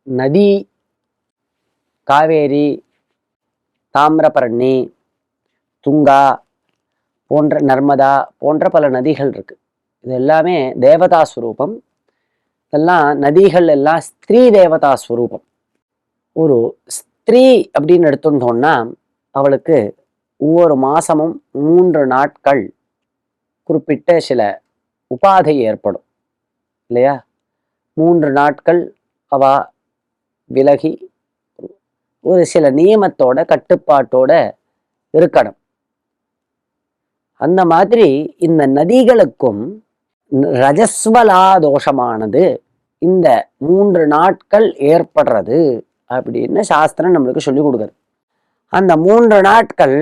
நதி காவேரி, தாமிரபரணி, துங்கா போன்ற நர்மதா போன்ற பல நதிகள் இருக்கு. இது எல்லாமே தேவதா ஸ்வரூபம். இதெல்லாம் நதிகள் எல்லாம் ஸ்திரீ தேவதா ஸ்வரூபம். ஒரு ஸ்திரீ அப்படின்னு எடுத்துட்டோம்னா அவளுக்கு ஒவ்வொரு மாசமும் 3 நாட்கள் குறிப்பிட்ட சில உபாதை ஏற்படும் இல்லையா? 3 நாட்கள் அவ விலகி ஒரு சில நியமத்தோட கட்டுப்பாட்டோட இருக்கணும். அந்த மாதிரி இந்த நதிகளுக்கும் ரஜஸ்வலா தோஷமானது இந்த 3 நாட்கள் ஏற்படுறது அப்படின்னு சாஸ்திரம் நம்மளுக்கு சொல்லி கொடுக்குறது. அந்த 3 நாட்கள்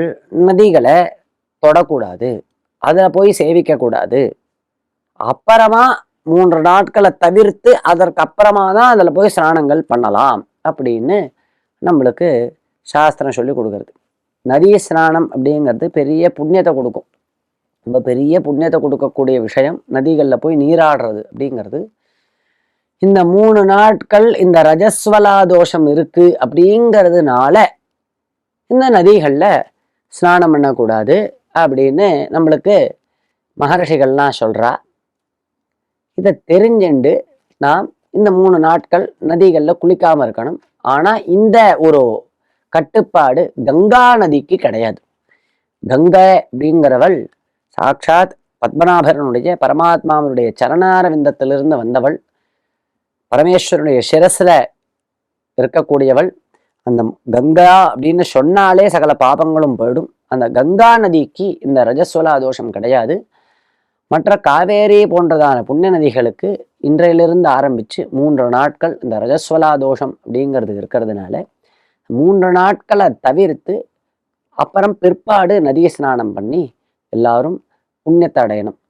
நதிகளை தொடக்கூடாது, அதை போய் சேவிக்க கூடாது. அப்புறமா 3 நாட்களை தவிர்த்து அதற்கு அப்புறமா தான் அதில் போய் ஸ்நானங்கள் பண்ணலாம் அப்படின்னு நம்மளுக்கு சாஸ்திரம் சொல்லி கொடுக்கறது. நதி ஸ்நானம் அப்படிங்கிறது பெரிய புண்ணியத்தை கொடுக்கும். ரொம்ப பெரிய புண்ணியத்தை கொடுக்கக்கூடிய விஷயம் நதிகளில் போய் நீராடுறது அப்படிங்கிறது. இந்த 3 நாட்கள் இந்த ரஜஸ்வலா தோஷம் இருக்கு அப்படிங்கிறதுனால இந்த நதிகளில் ஸ்நானம் பண்ணக்கூடாது அப்படின்னு நம்மளுக்கு மகர்ஷிகள்லாம் சொல்றா. இதை தெரிஞ்சுண்டு நாம் இந்த 3 நாட்கள் நதிகளில் குளிக்காம இருக்கணும். ஆனா இந்த ஒரு கட்டுப்பாடு கங்கா நதிக்கு கிடையாது. கங்கை அப்படிங்கிறவள் சாட்சாத் பத்மநாபரனுடைய பரமாத்மாவனுடைய சரணாரவிந்தத்திலிருந்து வந்தவள், பரமேஸ்வரனுடைய சிரசுல இருக்கக்கூடியவள். அந்த கங்கா அப்படின்னு சொன்னாலே சகல பாபங்களும் போயிடும். அந்த கங்கா நதிக்கு இந்த ரஜஸ்வலா தோஷம் கிடையாது. மற்ற காவேரி போன்றதான புண்ணிய நதிகளுக்கு இன்றையிலிருந்து ஆரம்பித்து 3 நாட்கள் இந்த ரஜஸ்வலா தோஷம் அப்படிங்கிறது இருக்கிறதுனால 3 நாட்களை தவிர்த்து அப்புறம் பிற்பாடு நதியை ஸ்நானம் பண்ணி எல்லாரும் புண்ணியத்தை அடையணும்.